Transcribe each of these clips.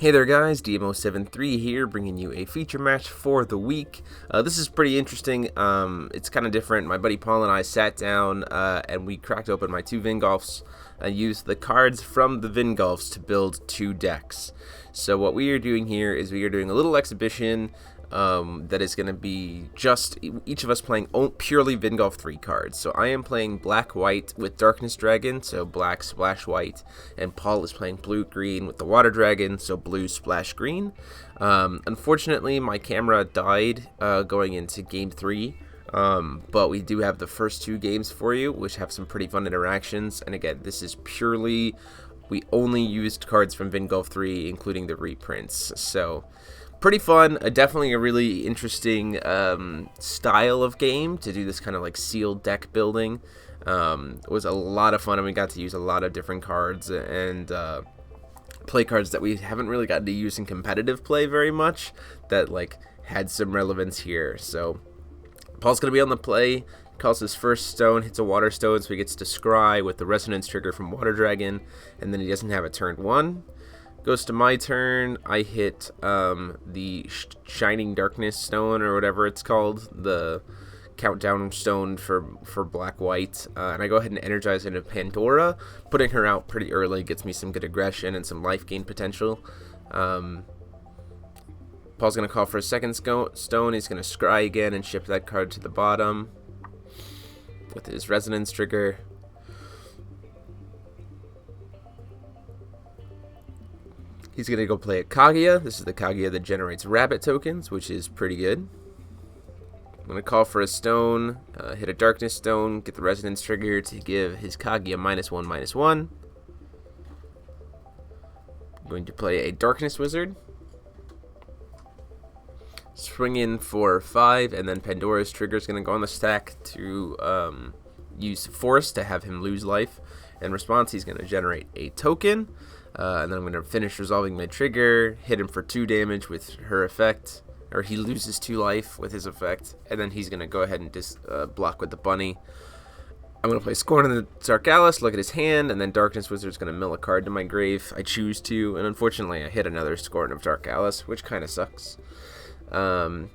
Hey there guys, DMO73 here, bringing you a feature match for the week. This is pretty interesting. It's kind of different. My buddy Paul and I sat down and we cracked open my two Vingolfs and used the cards from the Vingolfs to build two decks. So what we are doing here is we are doing a little exhibition that is going to be just each of us playing purely Vingolf 3 cards. So I am playing black-white with Darkness Dragon, so black splash white, and Paul is playing blue-green with the Water Dragon, so blue splash green. Unfortunately, my camera died going into Game 3, but we do have the first two games for you, which have some pretty fun interactions, and again, this is purely, we only used cards from Vingolf 3, including the reprints, so pretty fun. Definitely a really interesting style of game to do this kind of like sealed deck building. It was a lot of fun, and we got to use a lot of different cards and play cards that we haven't really gotten to use in competitive play very much that like had some relevance here. So Paul's gonna be on the play. Calls his first stone, hits a water stone, so he gets to scry with the resonance trigger from Water Dragon, and then he doesn't have a turn 1. Goes to my turn. I hit the Shining Darkness Stone, or whatever it's called, the countdown stone for black-white, and I go ahead and energize into Pandora. Putting her out pretty early gets me some good aggression and some life gain potential. Paul's going to call for a second stone. He's going to scry again and ship that card to the bottom with his resonance trigger. He's going to go play a Kaguya. This is the Kaguya that generates rabbit tokens, which is pretty good. I'm going to call for a stone, hit a darkness stone, get the resonance trigger to give his Kaguya -1/-1. I'm going to play a darkness wizard. Swing in for 5, and then Pandora's trigger is going to go on the stack to use force to have him lose life. In response, he's going to generate a token. And then I'm going to finish resolving my trigger, hit him for 2 damage with her effect, or he loses 2 life with his effect, and then he's going to go ahead and block with the bunny. I'm going to play Scorn in the Sarkalis, look at his hand, and then Darkness Wizard's going to mill a card to my grave. I choose to, and unfortunately I hit another Scorn of Sarkalis, which kind of sucks. I'm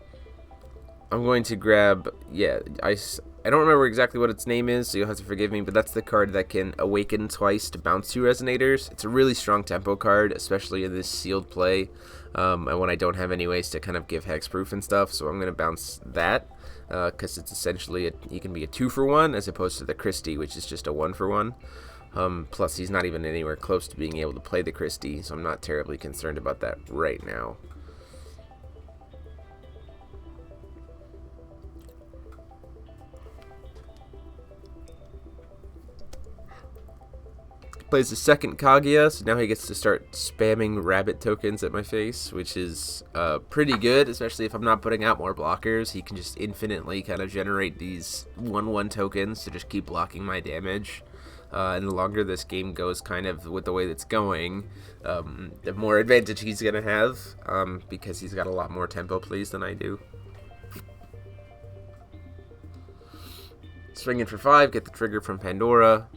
going to grab, I don't remember exactly what its name is, so you'll have to forgive me, but that's the card that can awaken twice to bounce 2 resonators. It's a really strong tempo card, especially in this sealed play, and when I don't have any ways to kind of give hexproof and stuff, so I'm going to bounce that, because it's essentially, he can be a 2-for-1, as opposed to the Christie, which is just a 1-for-1. Plus, he's not even anywhere close to being able to play the Christie, so I'm not terribly concerned about that right now. Plays the second Kaguya, so now he gets to start spamming rabbit tokens at my face, which is pretty good, especially if I'm not putting out more blockers. He can just infinitely kind of generate these 1/1 tokens to just keep blocking my damage. And the longer this game goes kind of with the way that's going, the more advantage he's going to have, because he's got a lot more tempo plays than I do. Swing in for 5, get the trigger from Pandora.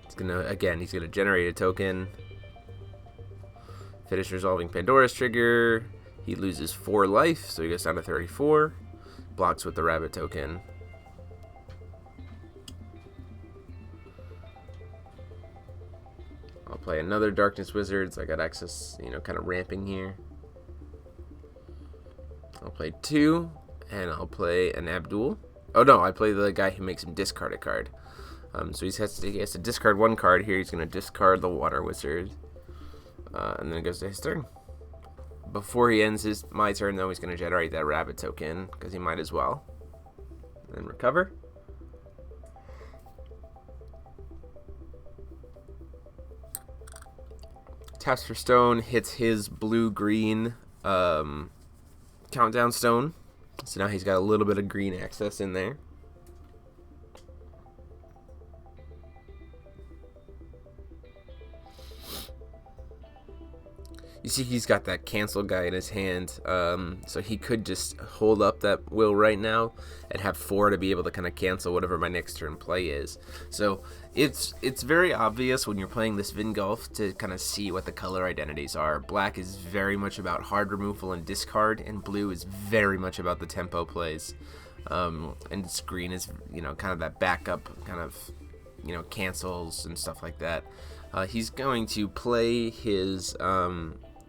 He's gonna generate a token. Finish resolving Pandora's trigger. He loses 4 life, so he goes down to 34. Blocks with the rabbit token. I'll play another Darkness Wizard, so I got access, kind of ramping here. I'll play 2, and I'll play an Abdul. Oh no, I play the guy who makes him discard a card. So he has to discard 1 card here. He's going to discard the Water Wizard. And then it goes to his turn. Before he ends my turn, though, he's going to generate that rabbit token, because he might as well. And then recover. Taps for stone, hits his blue-green countdown stone. So now he's got a little bit of green access in there. You You see he's got that cancel guy in his hand, so he could just hold up that will right now and have 4 to be able to kind of cancel whatever my next turn play is. So it's very obvious when you're playing this Vingolf to kind of see what the color identities are. Black is very much about hard removal and discard, and blue is very much about the tempo plays. And green is, kind of that backup kind of, cancels and stuff like that. He's going to play his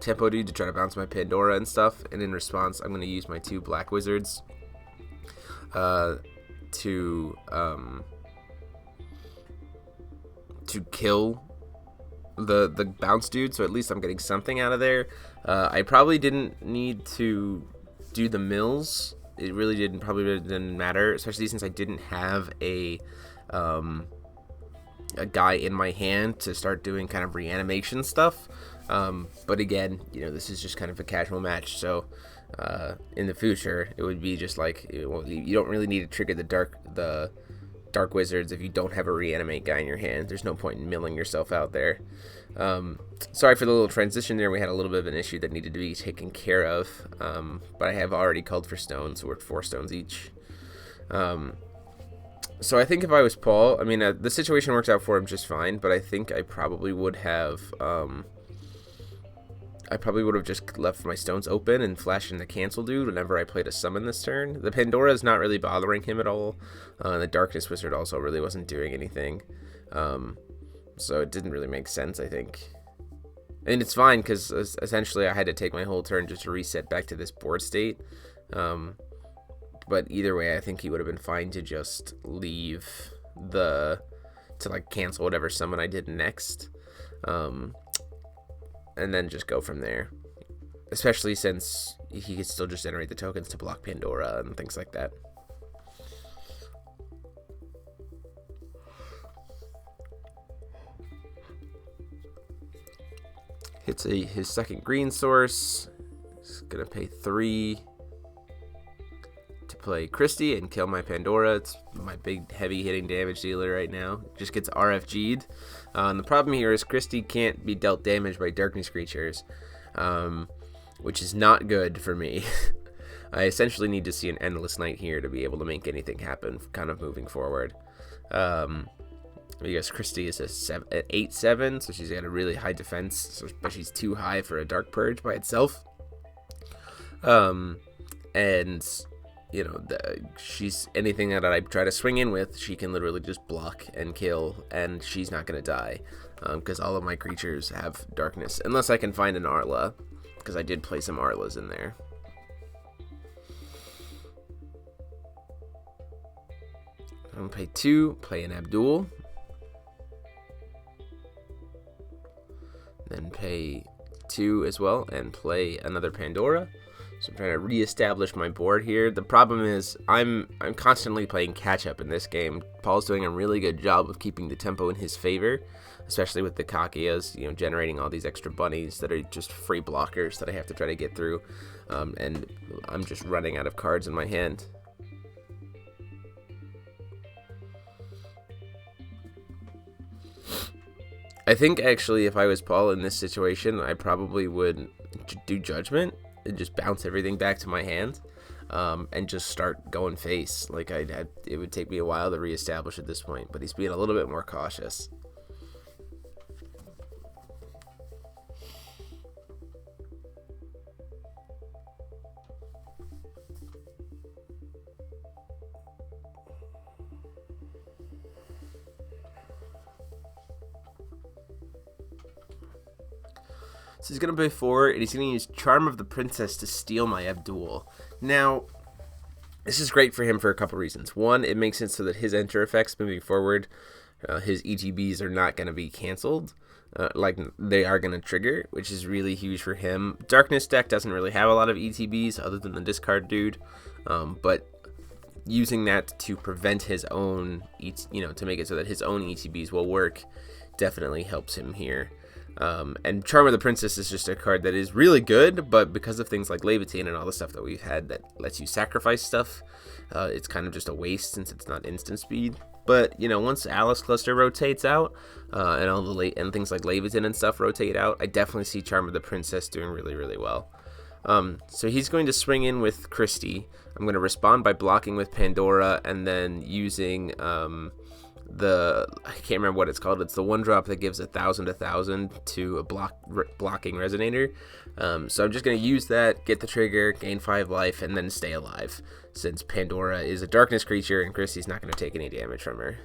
tempo dude to try to bounce my Pandora and stuff, and in response, I'm going to use my 2 black wizards to kill the bounce dude. So at least I'm getting something out of there. I probably didn't need to do the mills. It really didn't matter, especially since I didn't have a guy in my hand to start doing kind of reanimation stuff. But again, this is just kind of a casual match, so in the future it would be just like, you don't really need to trigger the dark wizards if you don't have a reanimate guy in your hand. There's no point in milling yourself out there. Sorry for the little transition there. We had a little bit of an issue that needed to be taken care of, but I have already called for stones. We're 4 stones each. So I think if I was Paul, the situation worked out for him just fine, but I think I probably would have just left my stones open and flashed in the cancel dude whenever I played a summon this turn. The Pandora is not really bothering him at all. The Darkness Wizard also really wasn't doing anything. So it didn't really make sense, I think. And it's fine, because essentially I had to take my whole turn just to reset back to this board state. But either way, I think he would have been fine to just leave to cancel whatever summon I did next. And then just go from there. Especially since he could still just generate the tokens to block Pandora and things like that. Hits his second green source. He's gonna pay 3 to play Christie and kill my Pandora. It's my big heavy hitting damage dealer right now. Just gets RFG'd. And the problem here is Christie can't be dealt damage by darkness creatures, which is not good for me. I essentially need to see an Endless Night here to be able to make anything happen, kind of moving forward. Because Christie is an 8/7, so she's got a really high defense, but she's too high for a Dark Purge by itself. And she's anything that I try to swing in with, she can literally just block and kill, and she's not gonna die, because all of my creatures have darkness, unless I can find an Arla, because I did play some Arlas in there. I'm gonna pay 2, play an Abdul, then pay 2 as well, and play another Pandora. So I'm trying to reestablish my board here. The problem is I'm constantly playing catch up in this game. Paul's doing a really good job of keeping the tempo in his favor, especially with the Kakiyas, generating all these extra bunnies that are just free blockers that I have to try to get through. And I'm just running out of cards in my hand. I think actually if I was Paul in this situation, I probably would do Judgment and just bounce everything back to my hand, and just start going face. It would take me a while to reestablish at this point, but he's being a little bit more cautious. So he's going to pay 4, and he's going to use Charm of the Princess to steal my Abdul. Now, this is great for him for a couple reasons. One, it makes it so that his enter effects moving forward, his ETBs are not going to be canceled. They are going to trigger, which is really huge for him. Darkness deck doesn't really have a lot of ETBs other than the discard dude, but using that to prevent his own, to make it so that his own ETBs will work, definitely helps him here. And Charm of the Princess is just a card that is really good, but because of things like Levitate and all the stuff that we've had that lets you sacrifice stuff, it's kind of just a waste since it's not instant speed. But, you know, once Alice Cluster rotates out, and all the and things like Leviathan and stuff rotate out, I definitely see Charm of the Princess doing really, really well. So he's going to swing in with Christie. I'm going to respond by blocking with Pandora, and then using I can't remember what it's called. It's the 1-drop that gives 1,000 to a blocking Resonator. So I'm just going to use that, get the trigger, gain 5 life, and then stay alive, since Pandora is a darkness creature and Christie's not going to take any damage from her.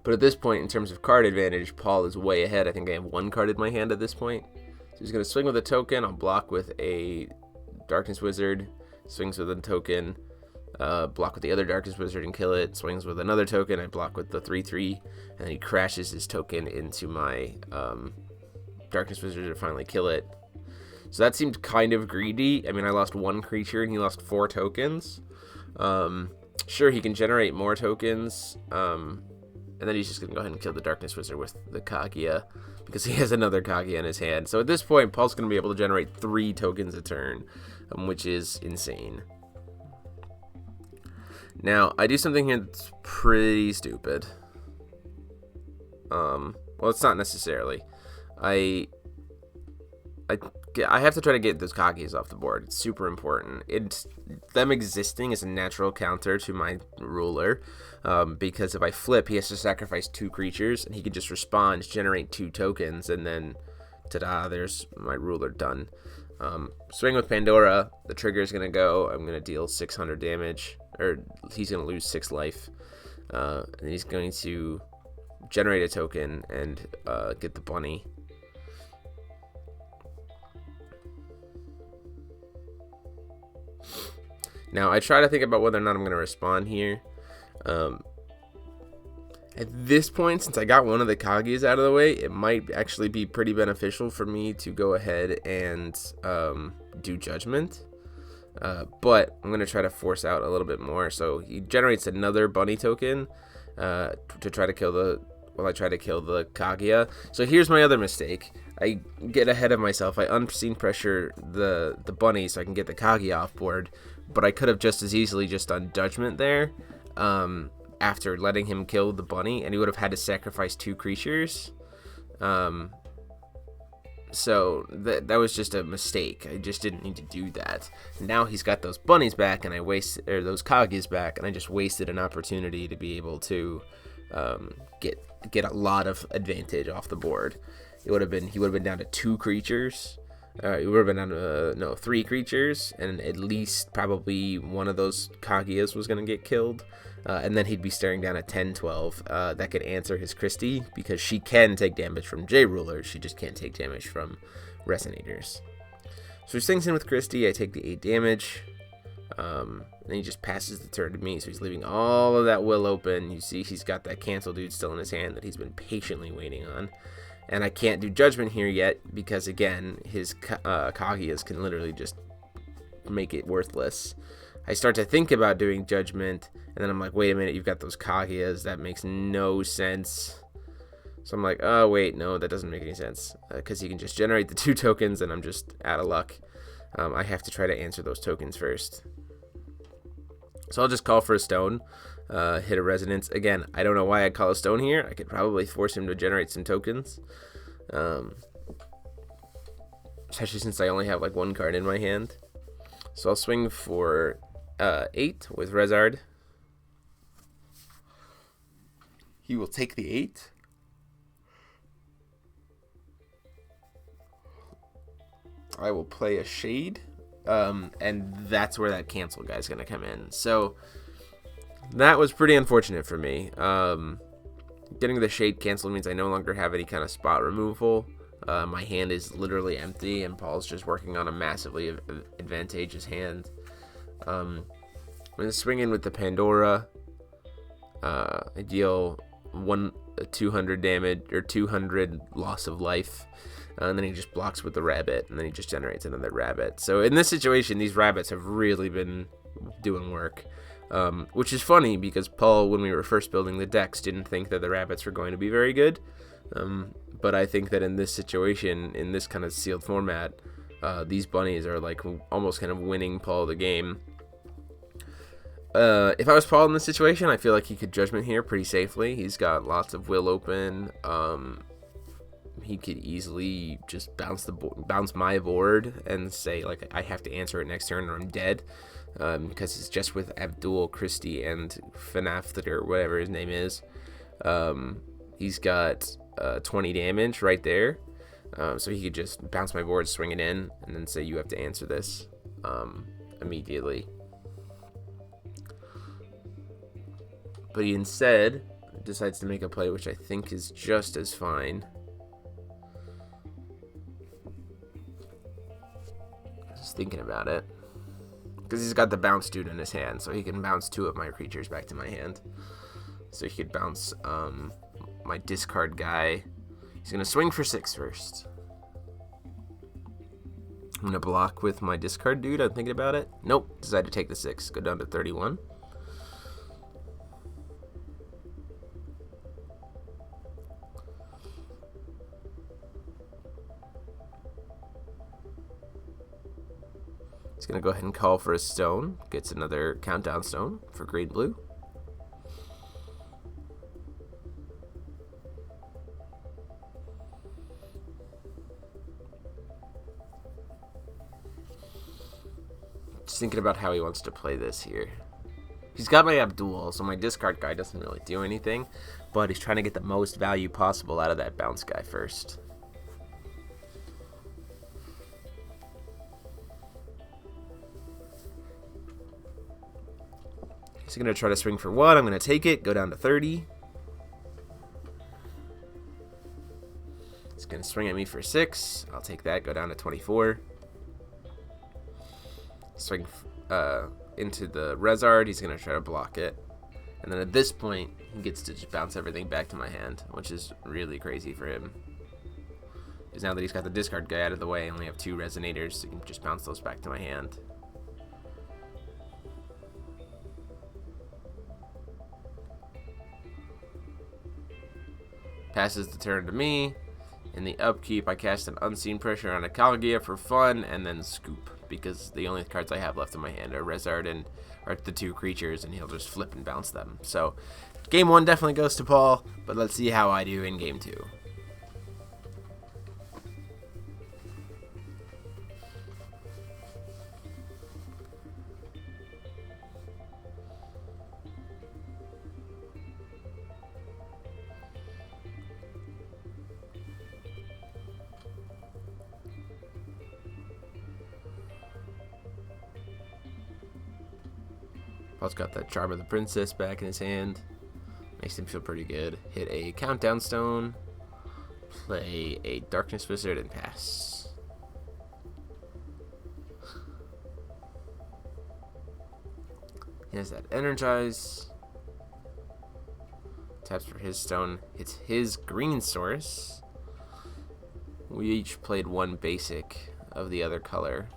But at this point, in terms of card advantage, Paul is way ahead. I think I have 1 card in my hand at this point. So he's going to swing with a token. I'll block with a Darkness Wizard. Swings with a token. Block with the other Darkness Wizard and kill it. Swings with another token. I block with the 3/3. And then he crashes his token into my Darkness Wizard to finally kill it. So that seemed kind of greedy. I mean, I lost 1 creature and he lost 4 tokens. Sure, he can generate more tokens. And then he's just going to go ahead and kill the Darkness Wizard with the Kaguya, because he has another Kaguya in his hand. So at this point, Paul's going to be able to generate 3 tokens a turn, which is insane. Now, I do something here that's pretty stupid. Well, it's not necessarily. I have to try to get those Kageyas off the board. It's super important. Them existing is a natural counter to my ruler, because if I flip, he has to sacrifice 2 creatures, and he can just respond, generate 2 tokens, and then, ta-da, there's my ruler done. Swing with Pandora, the trigger is going to go. I'm going to deal 600 damage, or he's going to lose 6 life, and he's going to generate a token and get the bunny. Now, I try to think about whether or not I'm going to respond here. At this point, since I got one of the Kageyas out of the way, it might actually be pretty beneficial for me to go ahead and do Judgment. But I'm going to try to force out a little bit more. So he generates another bunny token to try to kill the... Well, I try to kill the Kaguya. So here's my other mistake. I get ahead of myself. I unseen pressure the bunny so I can get the Kaguya off board. But I could have just as easily just done Judgment there after letting him kill the bunny, and he would have had to sacrifice 2 creatures. So that was just a mistake. I just didn't need to do that. Now he's got those bunnies back, and those Kageyas back, and I just wasted an opportunity to be able to get a lot of advantage off the board. He would have been down to 2 creatures. It would have been down to 3 creatures, and at least probably one of those Kageyas was going to get killed. And then he'd be staring down at 10-12. That could answer his Christie, because she can take damage from J-Rulers. She just can't take damage from Resonators. So he swings in with Christie. I take the 8 damage. And he just passes the turn to me, so he's leaving all of that will open. You see he's got that cancel dude still in his hand that he's been patiently waiting on. And I can't do Judgment here yet because, again, his Kageyas can literally just make it worthless. I start to think about doing Judgment, and then I'm like, wait a minute, you've got those Kageyas. That makes no sense. So I'm like, oh, wait, no, that doesn't make any sense. Because he can just generate the 2 tokens, and I'm just out of luck. I have to try to answer those tokens first. So I'll just call for a stone. Hit a resonance. Again, I don't know why I'd call a stone here. I could probably force him to generate some tokens. Especially since I only have like 1 card in my hand. So I'll swing for 8 with Rezard. He will take the 8. I will play a Shade. And that's where that cancel guy's going to come in. So that was pretty unfortunate for me. Getting the Shade canceled means I no longer have any kind of spot removal. My hand is literally empty, and Paul's just working on a massively advantageous hand. I'm going to swing in with the Pandora. I deal 200 damage, or 200 loss of life. And then he just blocks with the rabbit, and then he just generates another rabbit. So in this situation, these rabbits have really been doing work. Which is funny because Paul, when we were first building the decks, didn't think that the rabbits were going to be very good. But I think that in this situation, in this kind of sealed format, these bunnies are like almost kind of winning Paul the game. If I was Paul in this situation, I feel like he could judgment here pretty safely. He's got lots of will open. He could easily just bounce my board and say like I have to answer it next turn or I'm dead, because it's just with Abdul Christie and FNAF or whatever his name is. He's got 20 damage right there, so he could just bounce my board, swing it in, and then say you have to answer this immediately. But he instead decides to make a play which I think is just as fine. Just thinking about it. Because he's got the bounce dude in his hand, so he can bounce 2 of my creatures back to my hand. So he could bounce my discard guy. He's going to swing for 6 first. I'm going to block with my discard dude. I'm thinking about it. Nope. Decided to take the 6. Go down to 31. He's going to go ahead and call for a stone. Gets another countdown stone for green-blue. Just thinking about how he wants to play this here. He's got my Abdul, so my discard guy doesn't really do anything, but he's trying to get the most value possible out of that bounce guy first. He's going to try to swing for 1. I'm going to take it, go down to 30. He's going to swing at me for 6. I'll take that, go down to 24. Swing into the Rezard. He's going to try to block it. And then at this point, he gets to just bounce everything back to my hand, which is really crazy for him. Because now that he's got the discard guy out of the way, I only have 2 Resonators, so he can just bounce those back to my hand. Passes the turn to me. In the upkeep, I cast an Unseen Pressure on a Kalgia for fun, and then Scoop, because the only cards I have left in my hand are Rezard and are the 2 creatures, and he'll just flip and bounce them. So, game 1 definitely goes to Paul, but let's see how I do in game 2. Paul's got that Charm of the Princess back in his hand. Makes him feel pretty good. Hit a Countdown Stone. Play a Darkness Wizard and pass. He has that Energize. Taps for his stone. Hits his green source. We each played 1 basic of the other color.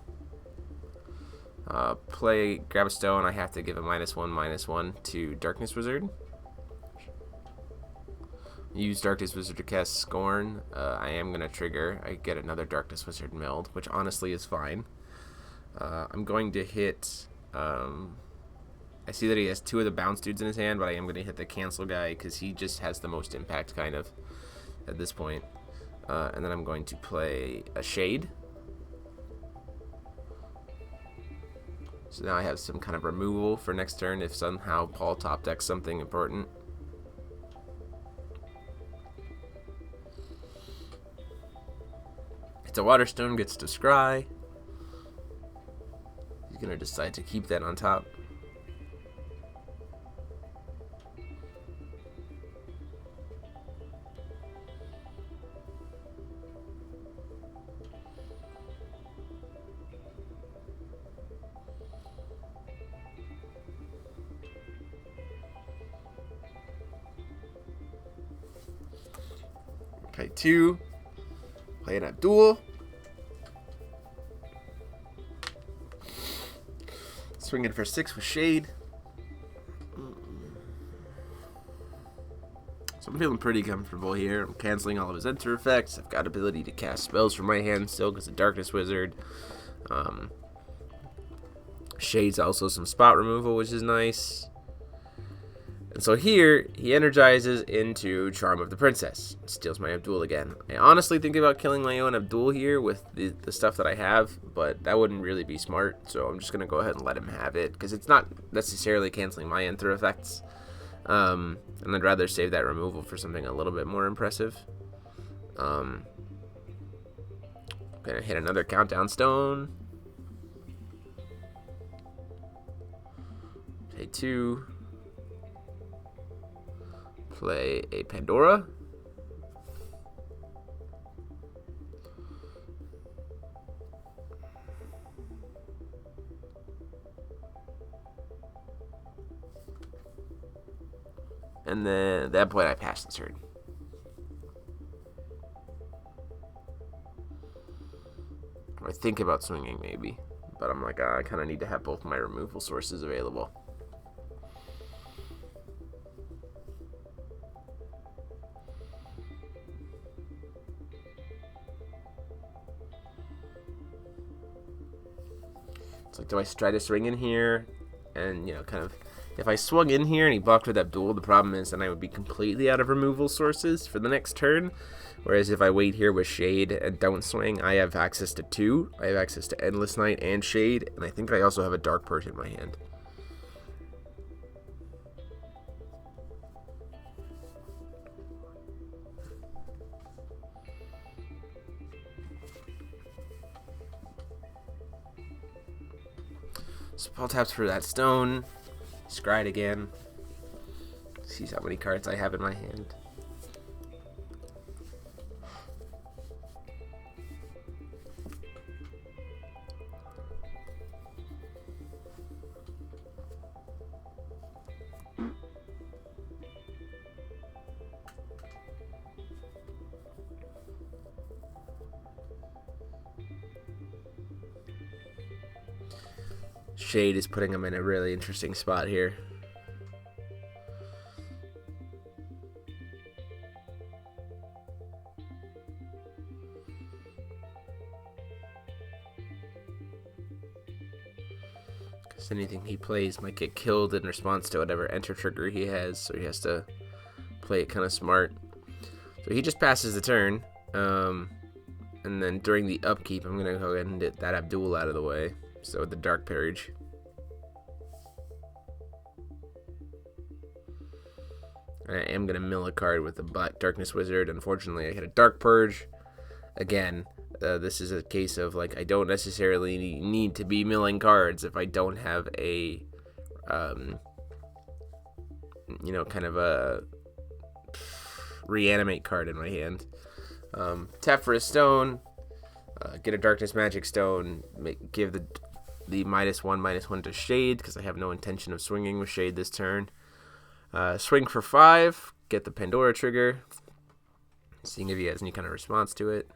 Grab a stone. I have to give a -1/-1 to Darkness Wizard. Use Darkness Wizard to cast Scorn. I am going to trigger. I get another Darkness Wizard milled, which honestly is fine. I'm going to hit... I see that he has 2 of the bounce dudes in his hand, but I am going to hit the cancel guy because he just has the most impact kind of at this point. And then I'm going to play a Shade. So now I have some kind of removal for next turn if somehow Paul top decks something important. It's a Waterstone, gets to scry. He's going to decide to keep that on top. Okay, 2. Playing a Duel. Swinging for 6 with Shade. So I'm feeling pretty comfortable here. I'm canceling all of his enter effects. I've got ability to cast spells from my hand still because of Darkness Wizard. Shade's also some spot removal, which is nice. And so here, he energizes into Charm of the Princess. Steals my Abdul again. I honestly think about killing my own Abdul here with the stuff that I have, but that wouldn't really be smart, so I'm just going to go ahead and let him have it, because it's not necessarily canceling my enter effects. And I'd rather save that removal for something a little bit more impressive. Gonna hit another Countdown Stone. Pay 2. Play a Pandora. And then at that point I pass the turn. I think about swinging maybe, but I'm like, I kind of need to have both my removal sources available. It's like, do I try to swing in here? And, you know, kind of, if I swung in here and he blocked with Abdul, the problem is then I would be completely out of removal sources for the next turn. Whereas if I wait here with Shade and don't swing, I have access to 2. I have access to Endless Night and Shade, and I think I also have a Dark Purge in my hand. Spell taps for that stone. Scry it again. Sees how many cards I have in my hand. Shade is putting him in a really interesting spot here. Because anything he plays might get killed in response to whatever enter trigger he has, so he has to play it kind of smart. So he just passes the turn, and then during the upkeep, I'm going to go ahead and get that Abdul out of the way. So the Dark Purge. I am going to mill a card with the Black Darkness Wizard. Unfortunately, I hit a Dark Purge. Again, this is a case of, like, I don't necessarily need to be milling cards if I don't have a, you know, kind of a reanimate card in my hand. Tap for a stone. Get a Darkness Magic Stone. Give the -1/-1 to Shade, because I have no intention of swinging with Shade this turn. Swing for 5, get the Pandora trigger, seeing if he has any kind of response to it.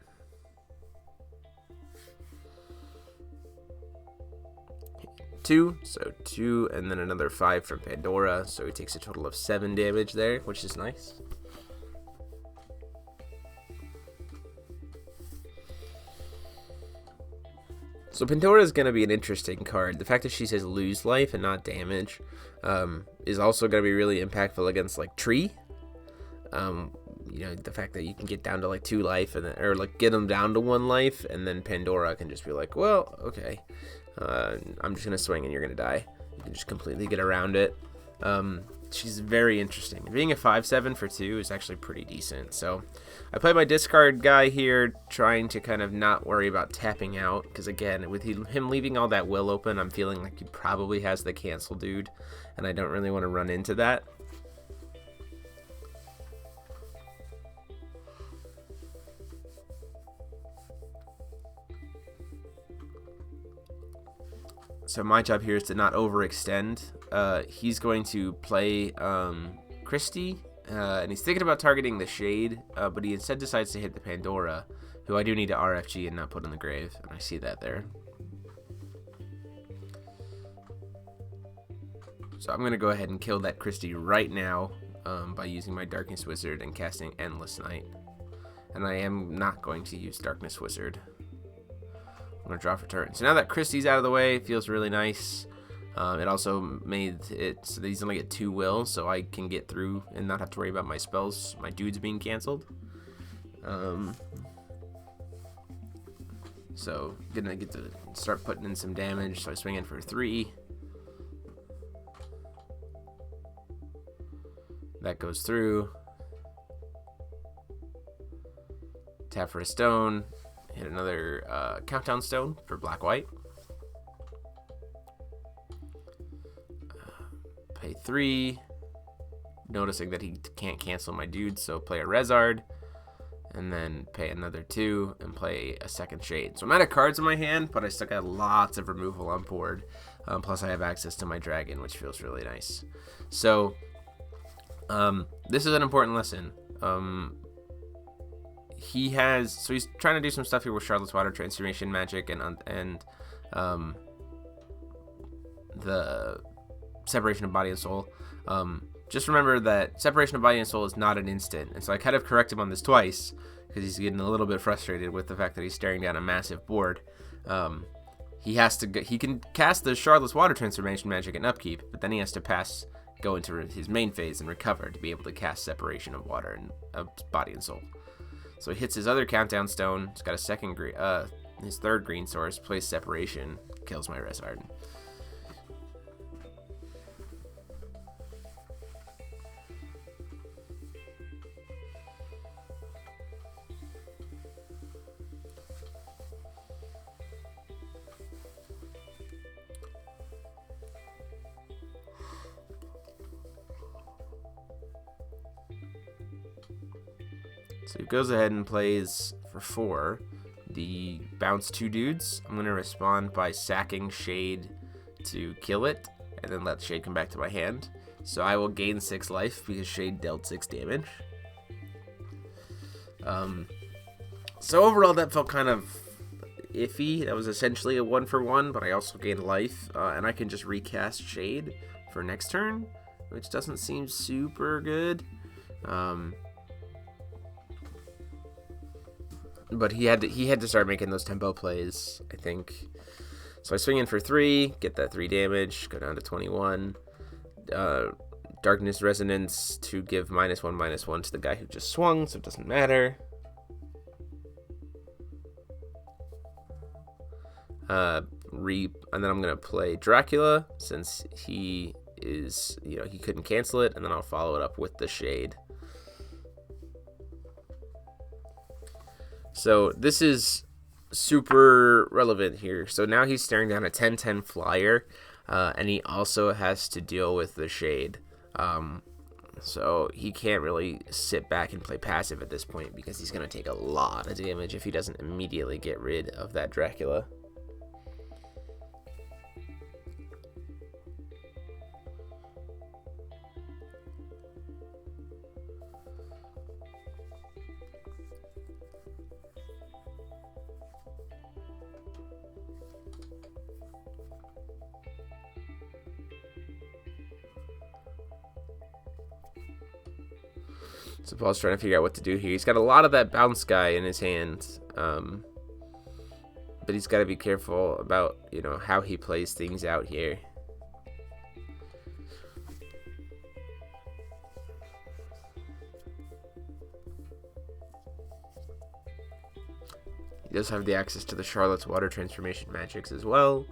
Two, so 2, and then another 5 from Pandora, so he takes a total of 7 damage there, which is nice. So Pandora is going to be an interesting card. The fact that she says lose life and not damage is also going to be really impactful against, like, Tree. You know, the fact that you can get down to, like, 2 life, and then, or, like, get them down to 1 life, and then Pandora can just be like, well, okay, I'm just going to swing and you're going to die. You can just completely get around it. She's very interesting. Being a 5/7 for 2 is actually pretty decent. So I play my discard guy here, trying to kind of not worry about tapping out, because again, with him leaving all that will open, I'm feeling like he probably has the cancel dude, and I don't really want to run into that. So my job here is to not overextend. He's going to play Christie, and he's thinking about targeting the Shade, but he instead decides to hit the Pandora, who I do need to RFG and not put in the grave, and I see that there. So I'm going to go ahead and kill that Christie right now. by using my Darkness Wizard and casting Endless Night. And I am not going to use Darkness Wizard. I'm going to draw for turn. So now that Christie's out of the way, it feels really nice. It also made it so that he's only get 2 will, so I can get through and not have to worry about my spells, my dudes being canceled. So gonna get to start putting in some damage. So I swing in for 3. That goes through. Tap for a stone. Hit another countdown stone for black-white. Pay 3. Noticing that he can't cancel my dude, so play a Rezard. And then pay another 2 and play a second Shade. So I'm out of cards in my hand, but I still got lots of removal on board. Plus I have access to my dragon, which feels really nice. So this is an important lesson. He's trying to do some stuff here with Charlotte's Water Transformation Magic and the Separation of Body and Soul. Just remember that Separation of Body and Soul is not an instant, and so I kind of correct him on this twice because he's getting a little bit frustrated with the fact that he's staring down a massive board. He can cast the Charlotte's Water Transformation Magic and upkeep, but then he has to go into his main phase and recover to be able to cast Separation of Water and Body and Soul. So he hits his other countdown stone. He's got a second his third green source, plays Separation, kills my Rezard. So he goes ahead and plays for 4 the bounce 2 dudes. I'm going to respond by sacking Shade to kill it, and then let Shade come back to my hand. So I will gain 6 life because Shade dealt 6 damage. So overall that felt kind of iffy. That was essentially a 1-for-1, but I also gained life, and I can just recast Shade for next turn, which doesn't seem super good. But he had to start making those tempo plays, I think. So I swing in for 3, get that 3 damage, go down to 21. Darkness Resonance to give -1/-1 to the guy who just swung, so it doesn't matter. And then I'm gonna play Dracula since he is, he couldn't cancel it, and then I'll follow it up with the Shade. So this is super relevant here. So now he's staring down a 10/10 flyer, and he also has to deal with the Shade. So he can't really sit back and play passive at this point because he's going to take a lot of damage if he doesn't immediately get rid of that Dracula. So Paul's trying to figure out what to do here. He's got a lot of that bounce guy in his hand, but he's got to be careful about, how he plays things out here. He does have the access to the Charlotte's Water Transformation Magics as well.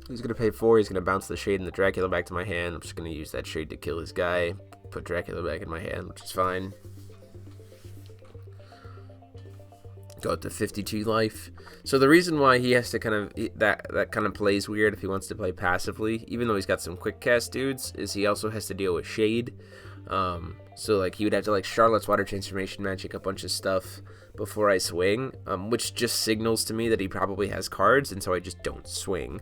He's going to pay 4. He's going to bounce the Shade and the Dracula back to my hand. I'm just going to use that Shade to kill his guy. Put Dracula back in my hand, which is fine. Go up to 52 life. So the reason why he has to that kind of plays weird if he wants to play passively, even though he's got some quick cast dudes, is he also has to deal with Shade. So like he would have to like Charlotte's Water Transformation Magic a bunch of stuff before I swing, which just signals to me that he probably has cards, and so I just don't swing.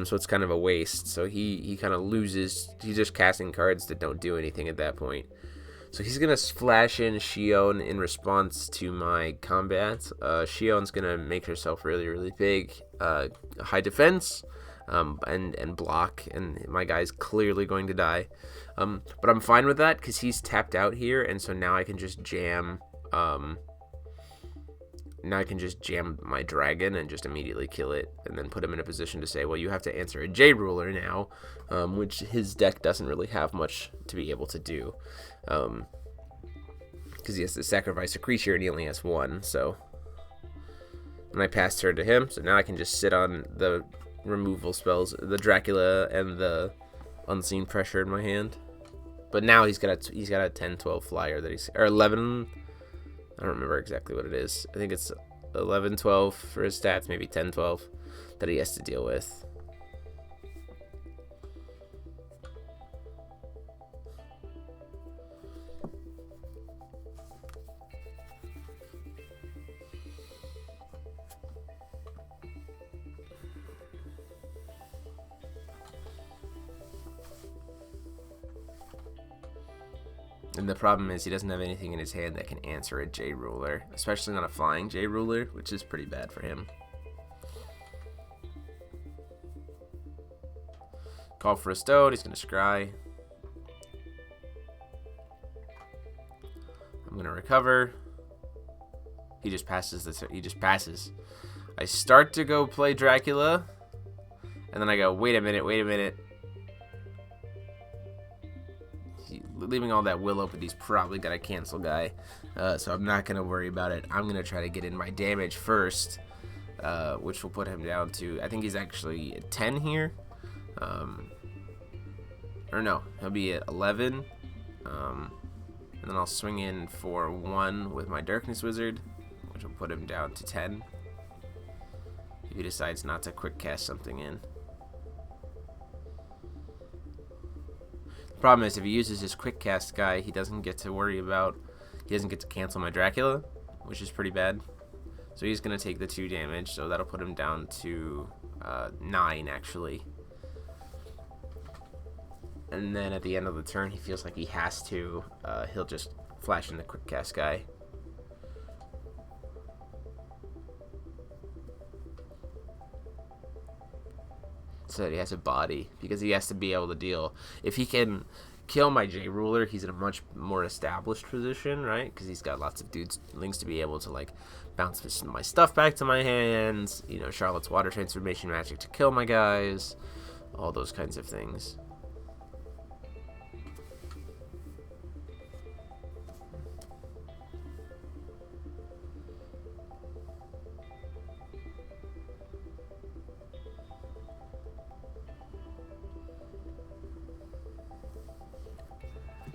So it's kind of a waste. So he kind of loses. He's just casting cards that don't do anything at that point. So he's gonna flash in Shion in response to my combat. Shion's gonna make herself really, really big, high defense, and block, and my guy's clearly going to die. But I'm fine with that because he's tapped out here, and so now I can just jam. Now I can just jam my dragon and just immediately kill it, and then put him in a position to say, well, you have to answer a J ruler now, which his deck doesn't really have much to be able to do, because he has to sacrifice a creature and he only has one. So, and I passed her to him, so now I can just sit on the removal spells, the Dracula and the Unseen Pressure in my hand. But now he's got a 10-12 flyer that he's, or 11. I don't remember exactly what it is. I think it's 11-12 for his stats, maybe 10-12 that he has to deal with. And the problem is he doesn't have anything in his hand that can answer a J ruler, especially not a flying J ruler, which is pretty bad for him. Call for a stone. He's going to scry. I'm going to recover. He just passes this. He just passes. I start to go play Dracula, and then I go, wait a minute, wait a minute. Leaving all that will open, he's probably got a cancel guy, so I'm not going to worry about it. I'm going to try to get in my damage first, which will put him down to, I think he's actually at 10 here, or no, he'll be at 11, and then I'll swing in for 1 with my Darkness Wizard, which will put him down to 10, if he decides not to quick cast something in. Problem is, if he uses his quick cast guy, he doesn't get to worry about, he doesn't get to cancel my Dracula, which is pretty bad. So he's going to take the 2 damage, so that'll put him down to 9 actually. And then at the end of the turn, he feels like he has to, he'll just flash in the quick cast guy. So that he has a body, because he has to be able to deal. If he can kill my J ruler, he's in a much more established position, right? Because he's got lots of links to be able to like bounce my stuff back to my hands. You know, Charlotte's Water Transformation Magic to kill my guys, all those kinds of things.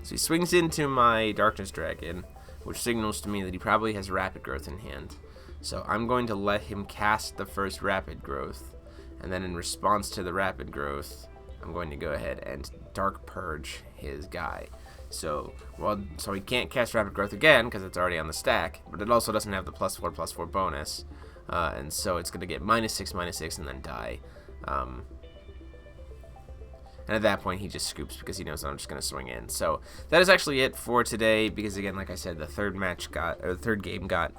So he swings into my Darkness Dragon, which signals to me that he probably has Rapid Growth in hand. So I'm going to let him cast the first Rapid Growth, and then in response to the Rapid Growth, I'm going to go ahead and Dark Purge his guy. So he can't cast Rapid Growth again because it's already on the stack, but it also doesn't have the +4/+4 bonus, and so it's going to get -6/-6 and then die. And at that point, he just scoops because he knows that I'm just going to swing in. So that is actually it for today. Because again, like I said, the third game got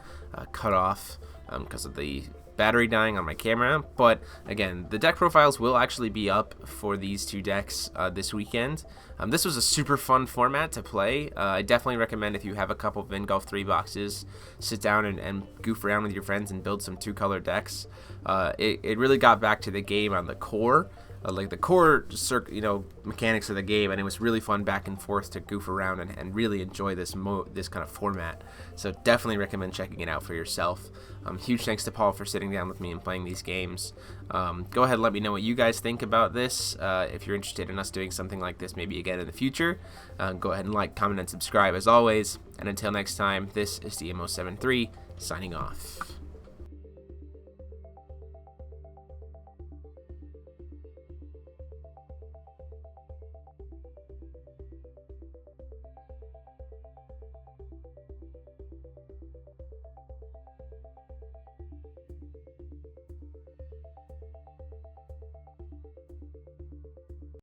cut off because of the battery dying on my camera. But again, the deck profiles will actually be up for these 2 decks this weekend. This was a super fun format to play. I definitely recommend, if you have a couple Vingolf 3 boxes, sit down and goof around with your friends and build some 2-color decks. It really got back to the game on the core. Like the core mechanics of the game, and it was really fun back and forth to goof around and really enjoy this kind of format. So definitely recommend checking it out for yourself. Huge thanks to Paul for sitting down with me and playing these games. Go ahead and let me know what you guys think about this. If you're interested in us doing something like this maybe again in the future, go ahead and like, comment, and subscribe as always. And until next time, this is the Mo73 signing off.